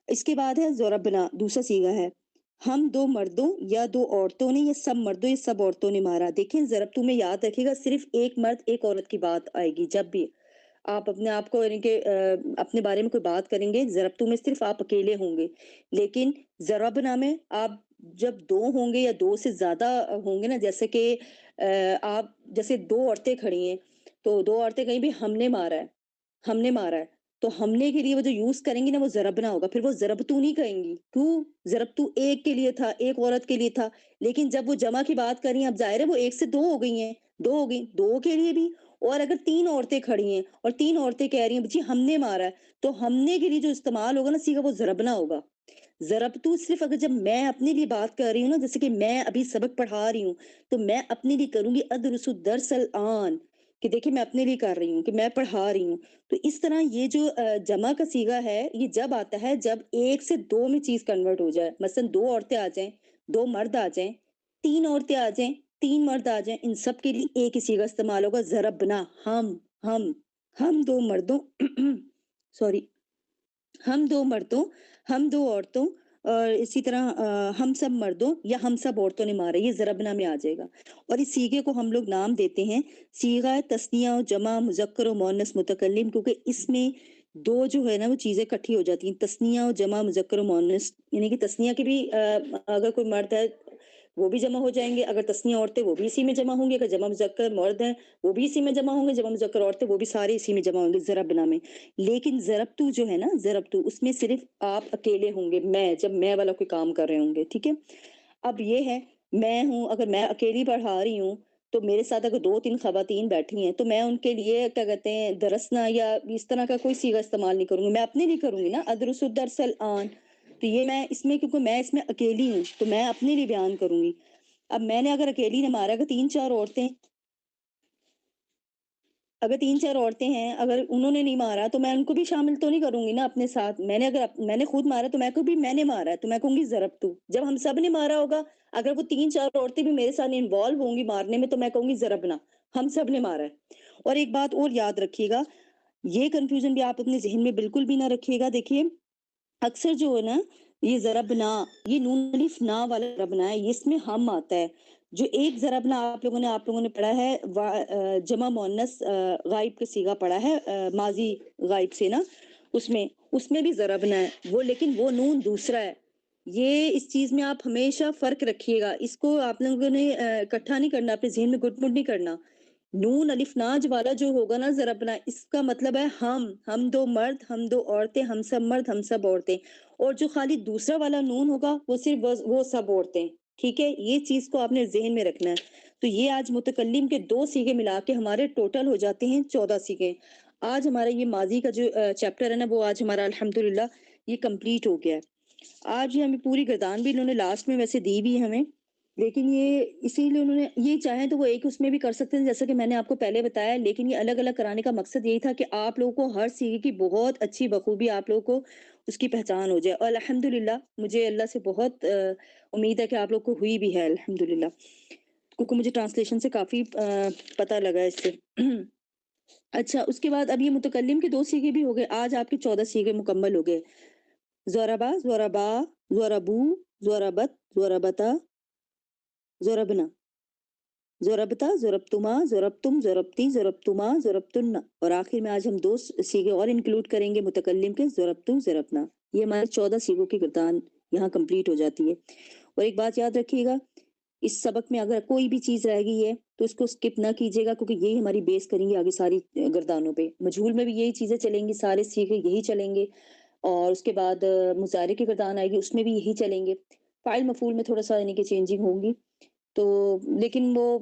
اس کے بعد ہے ضربنا، دوسرا صیغہ ہے ہم دو مردوں یا دو عورتوں نے یا سب مردوں یا سب عورتوں نے مارا. دیکھیں ضربتو میں یاد رکھے گا صرف ایک مرد ایک عورت کی بات آئے گی. جب بھی آپ اپنے آپ کو یعنی کہ اپنے بارے میں کوئی بات کریں گے ضربتو میں صرف آپ اکیلے ہوں گے. لیکن ضربنا میں آپ جب دو ہوں گے یا دو سے زیادہ ہوں گے نا، جیسے کہ آپ جیسے دو عورتیں کھڑی ہیں تو دو عورتیں کہیں بھی ہم نے مارا ہے، ہم نے مارا ہے، تو ہم نے کے لیے وہ جو یوز کریں گی نا وہ ضربنا ہوگا. پھر وہ ضربتو نہیں کہیں گی. کیوں؟ ضربتو ایک کے لیے تھا، ایک عورت کے لیے تھا. لیکن جب وہ جمع کی بات کر رہی ہیں، اب ظاہر ہے وہ ایک سے دو ہو گئی ہیں، دو ہو گئی، دو کے لیے بھی. اور اگر تین عورتیں کھڑی ہیں اور تین عورتیں کہہ رہی ہیں جی ہم نے مارا ہے، تو ہم نے کے لیے جو استعمال ہوگا نا صیغہ وہ ضربنا ہوگا. ضربتو صرف اگر جب میں اپنے لیے بات کر رہی ہوں نا، جیسے کہ میں ابھی سبق پڑھا رہی ہوں تو میں اپنے لیے کروں گی ادرس الدرس الان، کہ دیکھیں میں اپنے لیے کر رہی ہوں کہ میں پڑھا رہی ہوں. تو اس طرح یہ جو جمع کا صیغہ ہے یہ جب آتا ہے جب ایک سے دو میں چیز کنورٹ ہو جائے. مثلا دو عورتیں آ جائیں، دو مرد آ جائیں، تین عورتیں آ جائیں، تین مرد آ جائیں، ان سب کے لیے ایک ہی صیغہ استعمال ہوگا ضربنا. ہم دو مردوں سوری ہم دو مردوں، ہم دو عورتوں، اور اسی طرح ہم سب مردوں یا ہم سب عورتوں نے مارا، یہ ضربنا میں آ جائے گا. اور اس صیغے کو ہم لوگ نام دیتے ہیں صیغہ تثنیہ و جمع مذکر و مؤنث متکلم، کیونکہ اس میں دو جو ہے نا وہ چیزیں اکٹھی ہو جاتی ہیں، تثنیہ و جمع مذکر و مؤنث. یعنی کہ تثنیہ کی بھی اگر کوئی مرد ہے وہ بھی جمع ہو جائیں گے، اگر تثنیہ عورتیں وہ بھی اسی میں جمع ہوں گے، اگر جمع مذکر مرد ہیں وہ بھی اسی میں جمع ہوں گے، جمع مذکر عورتیں وہ بھی سارے اسی میں جمع ہوں گے ضربنا میں. لیکن ضربتو جو ہے نا، ضربتو اس میں صرف آپ اکیلے ہوں گے، میں جب میں والا کوئی کام کر رہے ہوں گے. ٹھیک ہے، اب یہ ہے میں ہوں، اگر میں اکیلی پڑھا رہی ہوں تو میرے ساتھ اگر دو تین خواتین بیٹھی ہیں تو میں ان کے لیے کیا کہتے ہیں درسنا یا اس طرح کا کوئی صیغہ استعمال نہیں کروں گی، میں اپنے لیے کروں گی نا ادرس الدرس الان. تو یہ میں اس میں کیونکہ میں اس میں اکیلی ہوں تو میں اپنے لیے بیان کروں گی. اب میں نے اگر اکیلی نے مارا، اگر تین چار عورتیں ہیں، اگر انہوں نے نہیں مارا تو میں ان کو بھی شامل تو نہیں کروں گی نا اپنے ساتھ. میں نے خود مارا تو میں نے مارا ہے تو میں کہوں گی ضربتو. جب ہم سب نے مارا ہوگا، اگر وہ تین چار عورتیں بھی میرے ساتھ انوالو ہوں گی مارنے میں تو میں کہوں گی ضربنا، ہم سب نے مارا ہے. اور ایک بات اور یاد رکھیے گا، یہ کنفیوژن بھی آپ اپنے ذہن میں بالکل بھی نہ رکھیے گا. دیکھیے اکثر جو ہے نا یہ ضربنا، یہ نون الف نا والا ضربنا ہے، اس میں ہم آتا ہے. جو ایک ضربنا آپ لوگوں نے پڑھا ہے جمع مؤنث غائب کا صیغہ پڑھا ہے ماضی غائب سے نا، اس میں بھی ضربنا ہے وہ، لیکن وہ نون دوسرا ہے. یہ اس چیز میں آپ ہمیشہ فرق رکھیے گا، اس کو آپ لوگوں نے اکٹھا نہیں کرنا، اپنے ذہن میں گٹ مٹ نہیں کرنا. نون الف ناج والا جو ہوگا نا ضربنا، اس کا مطلب ہے ہم دو مرد، ہم دو عورتیں، ہم سب مرد، ہم سب عورتیں. اور جو خالی دوسرا والا نون ہوگا وہ صرف وہ سب عورتیں. ٹھیک ہے، یہ چیز کو آپ نے ذہن میں رکھنا ہے. تو یہ آج متکلم کے دو صیغے ملا کے ہمارے ٹوٹل ہو جاتے ہیں 14 صیغے. آج ہمارا یہ ماضی کا جو چیپٹر ہے نا وہ آج ہمارا الحمدللہ یہ کمپلیٹ ہو گیا ہے. آج یہ ہمیں پوری گردان بھی انہوں نے لاسٹ میں ویسے دی بھی ہے ہمیں، لیکن یہ اسی لیے انہوں نے یہ چاہیں تو وہ ایک اس میں بھی کر سکتے ہیں جیسا کہ میں نے آپ کو پہلے بتایا. لیکن یہ الگ الگ کرانے کا مقصد یہی تھا کہ آپ لوگوں کو ہر صیغے کی بہت اچھی بخوبی آپ لوگوں کو اس کی پہچان ہو جائے. اور الحمدللہ مجھے اللہ سے بہت امید ہے کہ آپ لوگ کو ہوئی بھی ہے الحمدللہ، کیونکہ مجھے ٹرانسلیشن سے کافی پتہ لگا اس سے. اچھا، اس کے بعد اب یہ متکلم کے دو صیغے بھی ہو گئے. آج آپ کے 14 صیغے مکمل ہو گئے. ضربا، ضربا، ضربو، ضربت، ضربتا، ضربنا، ضربتا، ضربتما، ضربتم، ضربتی، ضربتما، ضربتن. اور آخر میں آج ہم دو صیغے اور انکلوڈ کریں گے متکلم کے، ضربتو، ضربنا. یہ ہمارے 14 صیغوں کی گردان یہاں کمپلیٹ ہو جاتی ہے. اور ایک بات یاد رکھیے گا، اس سبق میں اگر کوئی بھی چیز رہ گئی ہے تو اس کو سکپ نہ کیجیے گا، کیونکہ یہی ہماری بیس کریں گے آگے ساری گردانوں پہ. مجہول میں بھی یہی چیزیں چلیں گی، سارے صیغے یہی چلیں گے. اور اس کے بعد مضارع کی گردان آئے گی، اس میں بھی یہی چلیں گے. فاعل مفعول میں تھوڑا سا یعنی کہ چینجنگ ہوں گی. تو لیکن وہ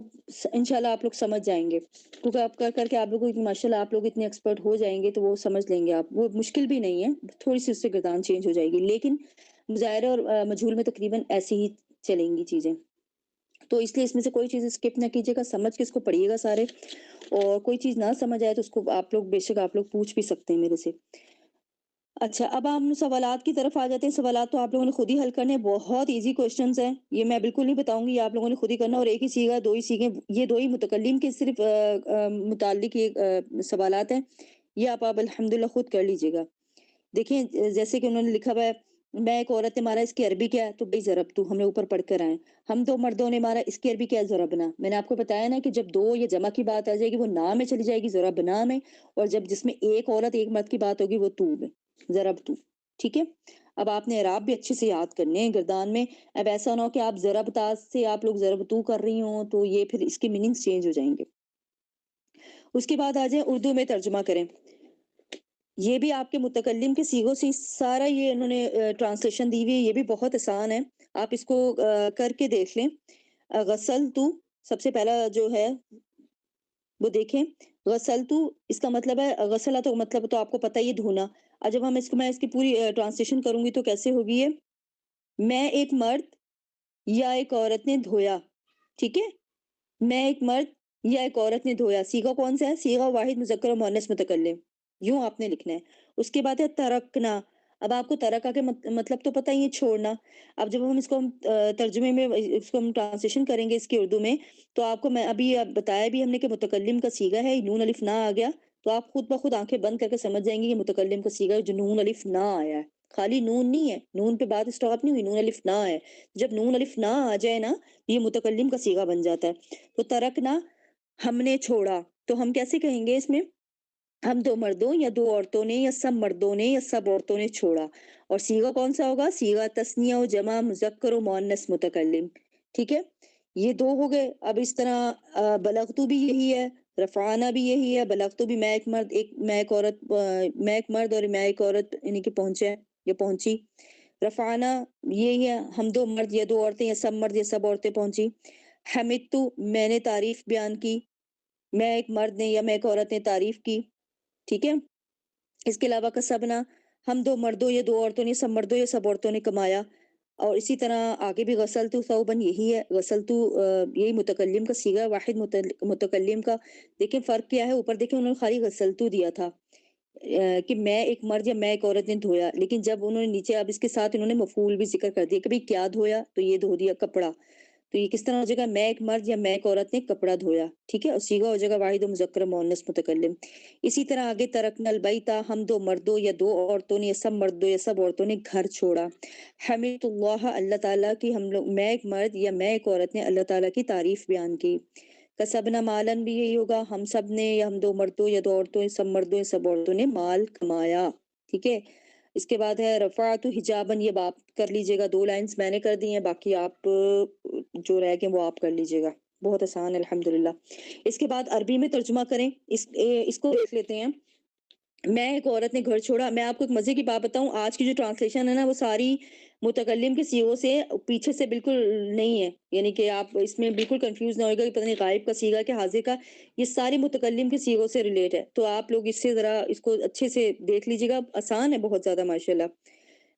انشاءاللہ آپ لوگ سمجھ جائیں گے، کیونکہ آپ کر کے آپ لوگوں کو ماشاءاللہ آپ لوگ اتنے ایکسپرٹ ہو جائیں گے تو وہ سمجھ لیں گے آپ، وہ مشکل بھی نہیں ہے، تھوڑی سی اس سے گردان چینج ہو جائے گی، لیکن مظاہرہ اور مجہول میں تقریباً ایسی ہی چلیں گی چیزیں. تو اس لیے اس میں سے کوئی چیز اسکپ نہ کیجیے گا، سمجھ کے اس کو پڑھیے گا سارے، اور کوئی چیز نہ سمجھ آئے تو اس کو آپ لوگ بے شک آپ لوگ پوچھ بھی سکتے ہیں میرے سے. اچھا اب ہم سوالات کی طرف آ جاتے ہیں. سوالات تو آپ لوگوں نے خود ہی حل کرنے ہیں، بہت ایزی کوشچنز ہیں، یہ میں بالکل نہیں بتاؤں گی، یہ آپ لوگوں نے خود ہی کرنا، اور ایک ہی سیگا، دو ہی سیگے، یہ دو ہی متکلم کے صرف متعلق یہ سوالات ہیں، یہ آپ الحمدللہ خود کر لیجئے گا. دیکھیں جیسے کہ انہوں نے لکھا ہوا ہے میں ایک عورت نے مارا، اس کی عربی کیا ہے؟ تو بھئی ضربتو، ہم نے اوپر پڑھ کر آئے. ہم دو مردوں نے مارا، اس کی عربی کیا ہے؟ ضربنا. میں نے آپ کو بتایا نا کہ جب دو یا جمع کی بات آ جائے گی وہ نا میں چلی جائے گی، ضربنا میں، اور جب جس میں ایک عورت ایک مرد کی بات ہوگی وہ تو میں، ضربتو. ٹھیک ہے. اب آپ نے اعراب بھی اچھے سے یاد کرنے ہیں گردان میں. اب ایسا نہ ہو کہ آپ ضربتا سے آپ لوگ ضربتو کر رہی ہوں تو یہ پھر اس کے میننگز چینج ہو جائیں گے. اس کے بعد آ جائیں اردو میں ترجمہ کریں. یہ بھی آپ کے متکلم کے صیغوں سے سارا یہ انہوں نے ٹرانسلیشن دی ہوئی ہے، یہ بھی بہت آسان ہے، آپ اس کو کر کے دیکھ لیں. غسلتو سب سے پہلا جو ہے وہ دیکھیں، غسلتو اس کا مطلب ہے، غسلہ تو مطلب تو آپ کو پتہ ہی ہے دھونا. اور جب ہم میں اس کی پوری ٹرانسلیشن کروں گی تو کیسے ہوگی یہ؟ میں ایک مرد یا ایک عورت نے دھویا. ٹھیک ہے، میں ایک مرد یا ایک عورت نے دھویا. صیغہ کون سا ہے؟ صیغہ واحد مذکر و مؤنث متکلم، یوں آپ نے لکھنا ہے. اس کے بعد ہے ترکنا. اب آپ کو ترکا کے مطلب تو پتہ ہی ہے، چھوڑنا. اب جب ہم اس کو ترجمے میں اس کو ہم ٹرانسلیشن کریں گے اس کی اردو میں، تو آپ کو میں ابھی بتایا بھی ہم نے کہ متکلم کا صیغہ ہے، نون الف نہ آ گیا تو آپ خود بخود آنکھیں بند کر کے سمجھ جائیں گے یہ متکلم کا صیغہ ہے جو نون الف نہ آیا ہے. خالی نون نہیں ہے، نون پہ بات اسٹاپ نہیں ہوئی، نون الف نہ ہے. جب نون الف نہ آ جائے نا یہ متکلم کا صیغہ بن جاتا ہے. تو ترکنا ہم نے چھوڑا، تو ہم کیسے کہیں گے اس میں؟ ہم دو مردوں یا دو عورتوں نے یا سب مردوں نے یا سب عورتوں نے چھوڑا. اور صیغہ کون سا ہوگا؟ صیغہ تثنیہ و جمع مذکر و مؤنث متکلم. ٹھیک ہے، یہ دو ہو گئے. اب اس طرح بلغتو بھی یہی ہے، رفعنا بھی یہی ہے. بلغتو بھی میں ایک مرد میں ایک عورت، میں ایک مرد اور میں ایک عورت یعنی کہ پہنچے یا پہنچی. رفعنا یہی ہے، ہم دو مرد یا دو عورتیں یا سب مرد یا سب عورتیں پہنچی. حمدتو میں نے تعریف بیان کی، میں ایک مرد نے یا میں ایک عورت نے تعریف کی. ٹھیک ہے. اس کے علاوہ کسبنا ہم دو مردوں یا دو عورتوں نے سب مردوں یا سب عورتوں نے کمایا. اور اسی طرح آگے بھی غسلتو ثوبن یہی ہے، غسلتو یہی متکلم کا صیغہ واحد متکلم کا. دیکھیں فرق کیا ہے، اوپر دیکھیں انہوں نے خالی غسلتو دیا تھا کہ میں ایک مرد یا میں ایک عورت نے دھویا، لیکن جب انہوں نے نیچے اب اس کے ساتھ انہوں نے مفعول بھی ذکر کر دیا کہ بھئی کیا دھویا، تو یہ دھو دیا کپڑا. تو یہ کس طرح ہو جائے گا؟ میں ایک مرد یا میں ایک عورت نے کپڑا دھویا. ٹھیک ہے، اور صیغہ ہو جائے گا واحد و مذکر مؤنث متکلم. اسی طرح آگے ترکنا البیتا ہم دو مردوں یا دو عورتوں نے یا سب مردوں یا سب عورتوں نے گھر چھوڑا. حمدت اللہ اللہ تعالیٰ کی، ہم لوگ میں ایک مرد یا میں ایک عورت نے اللہ تعالیٰ کی تعریف بیان کی. کسبنا مالن بھی یہی ہوگا، ہم سب نے یا ہم دو مردوں یا دو عورتوں یا سب مردوں یا سب عورتوں نے مال کمایا. ٹھیک ہے. اس کے بعد ہے رفعت حجابن، یہ بات کر لیجئے گا، 2 لائنز میں نے کر دی ہیں، باقی آپ جو رہ گئے وہ آپ کر لیجئے گا، بہت آسان ہے الحمدللہ. اس کے بعد عربی میں ترجمہ کریں، اس کو دیکھ لیتے ہیں. میں ایک عورت نے گھر چھوڑا. میں آپ کو ایک مزے کی بات بتاؤں، آج کی جو ٹرانسلیشن ہے نا وہ ساری متکلم کے صیغوں سے پیچھے سے بالکل نہیں ہے، یعنی کہ آپ اس میں بالکل کنفیوز نہ ہوئے گا کہ پتہ نہیں غائب کا صیغہ کہ حاضر کا. یہ ساری متکلم کے صیغوں سے ریلیٹ ہے، تو آپ لوگ اس سے ذرا اس کو اچھے سے دیکھ لیجیے گا، آسان ہے بہت زیادہ ماشاءاللہ.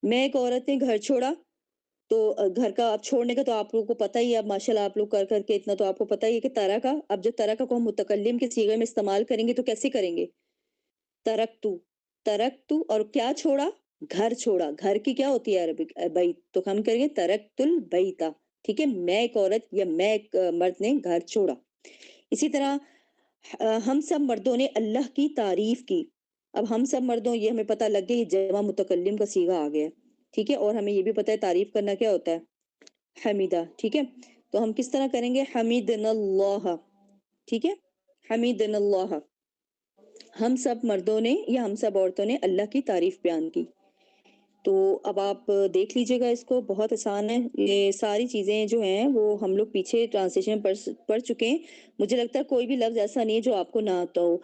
میں ایک عورت نے گھر چھوڑا، تو گھر کا اب چھوڑنے کا تو آپ لوگوں کو پتہ ہی ہے، اب ماشاءاللہ آپ لوگ کر کے اتنا تو آپ کو پتہ ہی ہے کہ ترکا. اب جو ترکا کو ہم متکلم کے صیغے میں استعمال کریں گے تو کیسے کریں گے؟ ترکتو اور کیا چھوڑا؟ گھر چھوڑا. گھر کی کیا ہوتی ہے عربک؟ بیت. تو ہم کریں گے ترکت البیتا. ٹھیک ہے، میں ایک عورت یا میں ایک مرد نے گھر چھوڑا. اسی طرح ہم سب مردوں نے اللہ کی تعریف کی. اب ہم سب مردوں، یہ ہمیں پتہ لگ گیا یہ جمع متکلم کا صیغہ آ گیا. ٹھیک ہے، اور ہمیں یہ بھی پتہ ہے تعریف کرنا کیا ہوتا ہے؟ حمیدہ. ٹھیک ہے، تو ہم کس طرح کریں گے؟ حمیدنا اللہ. ٹھیک ہے، حمیدنا اللہ. ہم سب مردوں نے یا ہم سب عورتوں نے اللہ کی تعریف بیان کی. تو اب آپ دیکھ لیجئے گا، اس کو بہت آسان ہے. یہ ساری چیزیں جو ہیں وہ ہم لوگ پیچھے ٹرانسلیشن پڑھ چکے ہیں. مجھے لگتا ہے کوئی بھی لفظ ایسا نہیں ہے جو آپ کو نہ آتا ہو.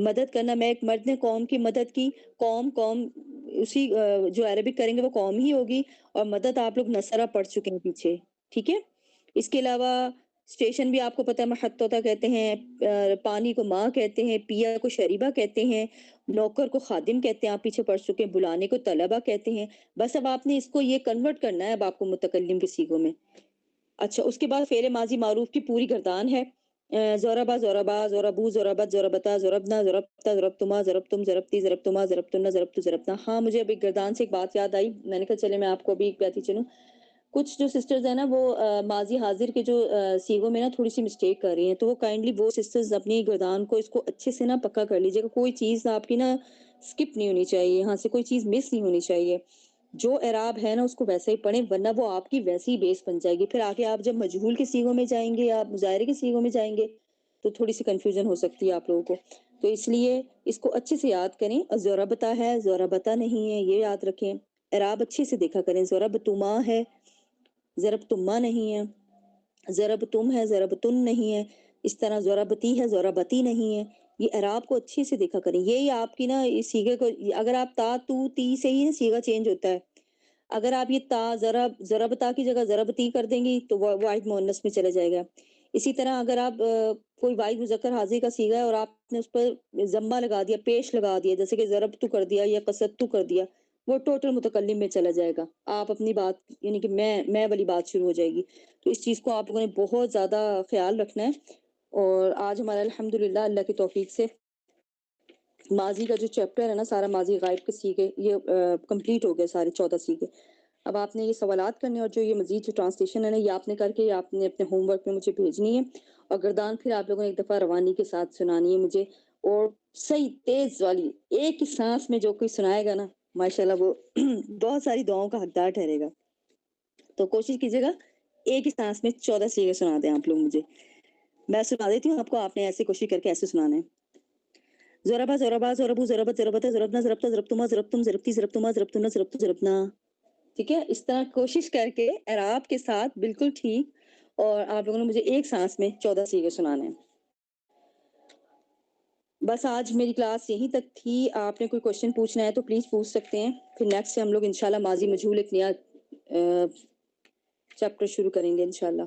مدد کرنا، میں ایک مرد نے قوم کی مدد کی. قوم اسی جو عربک کریں گے وہ قوم ہی ہوگی، اور مدد آپ لوگ نصرہ پڑھ چکے ہیں پیچھے. ٹھیک ہے، اس کے علاوہ اسٹیشن بھی آپ کو پتہ ہے محطوطہ کہتے ہیں، پانی کو ماں کہتے ہیں، پیا کو شریبہ کہتے ہیں، نوکر کو خادم کہتے ہیں، آپ پیچھے پڑھ چکے، بلانے کو طلبہ کہتے ہیں. بس اب آپ نے اس کو یہ کنورٹ کرنا ہے اب آپ کو متکلم کے صیغوں میں. اچھا اس کے بعد فعل ماضی معروف کی پوری گردان ہے. ضربا ضربا ضربو ضربت ضربتا ضربنا ضربتا ضربتما ضربتم ضربتی ضربتما ضربتنا ضربتو ضربنا. ہاں مجھے اب ایک گردان سے ایک بات یاد آئی، میں نے کہا چلے میں آپ کو بھی کہتی چلوں. کچھ جو سسٹرز ہیں نا وہ ماضی حاضر کے جو صیغوں میں نا تھوڑی سی مسٹیک کر رہی ہیں، تو وہ کائنڈلی وہ سسٹرز اپنی گردان کو اس کو اچھے سے نا پکا کر لیجیے گا. کوئی چیز آپ کی نا اسکپ نہیں ہونی چاہیے، یہاں سے کوئی چیز مس نہیں ہونی چاہیے. جو اعراب ہے نا اس کو ویسے ہی پڑھیں، ورنہ وہ آپ کی ویسی ہی بیس بن جائے گی. پھر آگے آپ جب مجہول کے صیغوں میں جائیں گے یا مظاہرے کے صیغوں میں جائیں گے تو تھوڑی سی کنفیوژن ہو سکتی ہے آپ لوگوں کو. تو اس لیے اس کو اچھے سے یاد کریں. ضربتا ہے، ضربتا نہیں ہے، یہ یاد رکھیں. اعراب اچھے سے دیکھا کریں. ضربتما ہے، ضربتما نہیں ہے. ضربتم ہے، ضربتن نہیں ہے. اس طرح ضربتی ہے، ضربتی نہیں ہے. یہ اعراب کو اچھے سے دیکھا کریں. یہی آپ کی نا اس صیغے کو، اگر آپ تا تو تی سے ہی صیغہ چینج ہوتا ہے. اگر آپ یہ تا ضربتا کی جگہ ضربتی کر دیں گی تو واحد مؤنث میں چلا جائے گا. اسی طرح اگر آپ کوئی واحد مذکر حاضر کا صیغہ ہے اور آپ نے اس پر ضمہ لگا دیا، پیش لگا دیا، جیسے کہ ضربتو کر دیا یا قصدتو کر دیا، وہ ٹوٹل متکلم میں چلا جائے گا. آپ اپنی بات یعنی کہ میں والی بات شروع ہو جائے گی. تو اس چیز کو آپ لوگوں نے بہت زیادہ خیال رکھنا ہے. اور آج ہمارا الحمدللہ اللہ کی توفیق سے ماضی کا جو چیپٹر ہے نا سارا ماضی غائب کے صیغے یہ کمپلیٹ ہو گئے سارے 14 صیغے. اب آپ نے یہ سوالات کرنے اور جو یہ مزید جو ٹرانسلیشن ہے نا یہ آپ نے کر کے آپ نے اپنے ہوم ورک میں مجھے بھیجنی ہے. اور گردان پھر آپ لوگوں نے ایک دفعہ روانی کے ساتھ سنانی ہے مجھے، اور صحیح تیز والی ایک ہی سانس میں جو کوئی سنائے گا نا ماشاءاللہ وہ بہت ساری دعاؤں کا حقدار ٹھہرے گا. تو کوشش کیجیے گا ایک ہی سانس میں 14 صیغے سنا دیں آپ لوگ مجھے. میں سنا دیتی ہوں آپ کو، آپ نے ایسے کوشش کر کے ایسے سنانا ہے. ضربا ضربا ضربو ضربت ضربتا ضربنا ضربتا ضربتما ضربتم ضربتی ضربتما ضربتنا ضربتو ضربنا. ٹھیک ہے، اس طرح کوشش کر کے اعراب کے ساتھ بالکل ٹھیک. اور آپ لوگوں نے مجھے ایک سانس میں 14 صیغے سنانے ہیں. بس آج میری کلاس یہیں تک تھی. آپ نے کوئی کوشچن پوچھنا ہے تو پلیز پوچھ سکتے ہیں. پھر نیکسٹ سے ہم لوگ انشاءاللہ ماضی مجہول ایک نیا چیپٹر شروع کریں گے انشاءاللہ.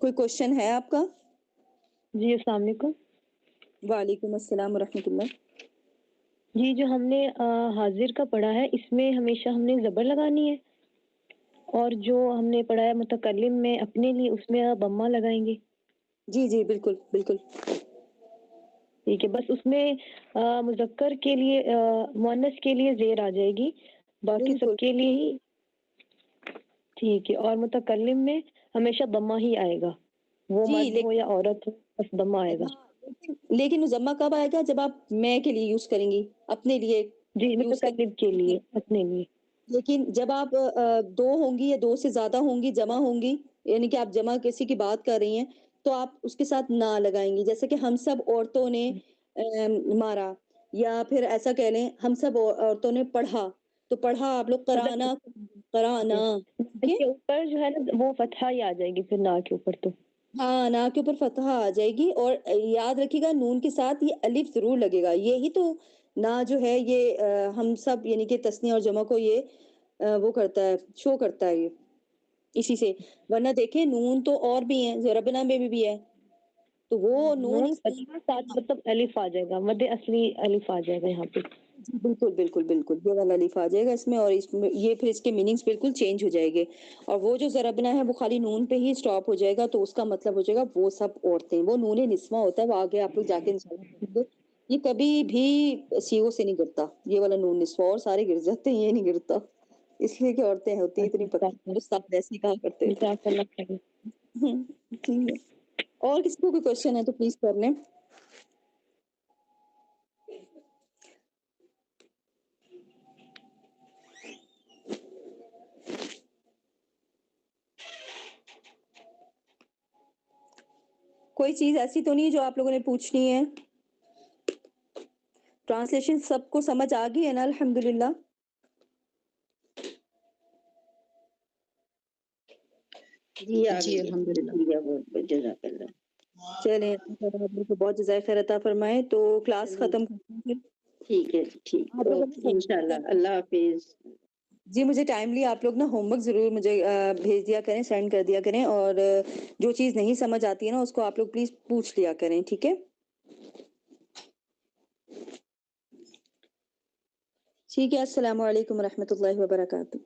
کوئی کوشچن ہے آپ کا؟ جی السلام علیکم. وعلیکم السلام ورحمۃ اللہ. جی جو ہم نے حاضر کا پڑھا ہے اس میں ہمیشہ ہم نے زبر لگانی ہے، اور جو ہم نے پڑھا ہے متکلم میں اپنے لیے اس میں آپ ضمہ لگائیں گے. جی جی بالکل بالکل ٹھیک ہے، بس اس میں مذکر کے لیے مؤنث کے لیے زیر آ جائے گی، باقی بالکل سب کے لیے ہی ٹھیک ہے. اور متکلم میں ہمیشہ ضمہ ہی آئے گا، وہ جی. مرد ہو یا عورت ہو بس ضمہ آئے گا. لیکن ضمہ کب آئے گا؟ جب آپ میں کے لیے یوز کریں گی، اپنے لیے جی یوز متکلم کے کریں گی. لیے اپنے لیے. لیکن جب آپ دو ہوں گی یا دو سے زیادہ ہوں گی جمع ہوں گی، یعنی کہ آپ جمع کسی کی بات کر رہی ہیں تو آپ اس کے ساتھ نہ لگائیں گی. جیسے کہ ہم سب عورتوں نے مارا، یا پھر ایسا کہہ لیں ہم سب عورتوں نے پڑھا، تو پڑھا آپ لوگ قرانا قرانا. ٹھیک اس ہے، کے اوپر جو ہے نا وہ فتحہ ہی آ جائے گی پھر نا کے اوپر. تو ہاں نا کے اوپر فتحہ آ جائے گی. اور یاد رکھیے گا نون کے ساتھ یہ الف ضرور لگے گا. یہی تو نا جو ہے یہ ہم سب یعنی کہ تثنیہ اور جمع کو یہ وہ کرتا ہے، شو کرتا ہے یہ اسی سے. ورنہ دیکھیں نون تو اور بھی ہیں، ضربنا میں بھی ہے، تو وہ نون نون اس فتحہ ساتھ مطلب الف آ جائے گا، مد اصلی الف آ جائے گا یہاں پہ. بالکل بالکل بالکل یہ والا الف آ جائے گا اس میں. اور اس میں یہ پھر اس کے میننگز بالکل چینج ہو جائے گے. اور وہ جو ضربنا ہے وہ خالی نون پہ ہی سٹاپ ہو جائے گا، تو اس کا مطلب ہو جائے گا وہ سب عورتیں. وہ نون نسواں ہوتا ہے، وہ آگے آپ لوگ جا کے انشاءاللہ پڑھیں گے. یہ کبھی بھی سیو سے نہیں گرتا یہ والا نون نسواں، اور سارے گر جاتے ہیں، یہ نہیں گرتا اس لیے کہ عورتیں ہوتی ہیں اتنی پکی. استاد ایسے ہی کہا کرتے تھے. جزاک اللہ خیر. ٹھیک ہے، اور کسی کو کوئی کوشچن ہے تو پلیز کر لیں. کوئی چیز ایسی تو نہیں جو آپ لوگوں نے پوچھنی ہے؟ ٹرانسلیشن سب کو سمجھ آ گئی ہے نا الحمدللہ؟ جی جی الحمدللہ. جزاک اللہ. چلیں آپ لوگ کو بہت جزائے خیر عطا فرمائے. تو کلاس ختم کرتے ہیں. ٹھیک ہے ٹھیک آپ لوگ اوکے انشاءاللہ. اللہ حافظ. جی مجھے ٹائملی آپ لوگ نا ہوم ورک ضرور مجھے بھیج دیا کریں, سینڈ کر دیا کریں, اور جو چیز نہیں سمجھ آتی ہے نا اس کو آپ لوگ پلیز پوچھ لیا کریں, ٹھیک ہے؟ ٹھیک ہے, السلام علیکم ورحمۃ اللہ وبرکاتہ.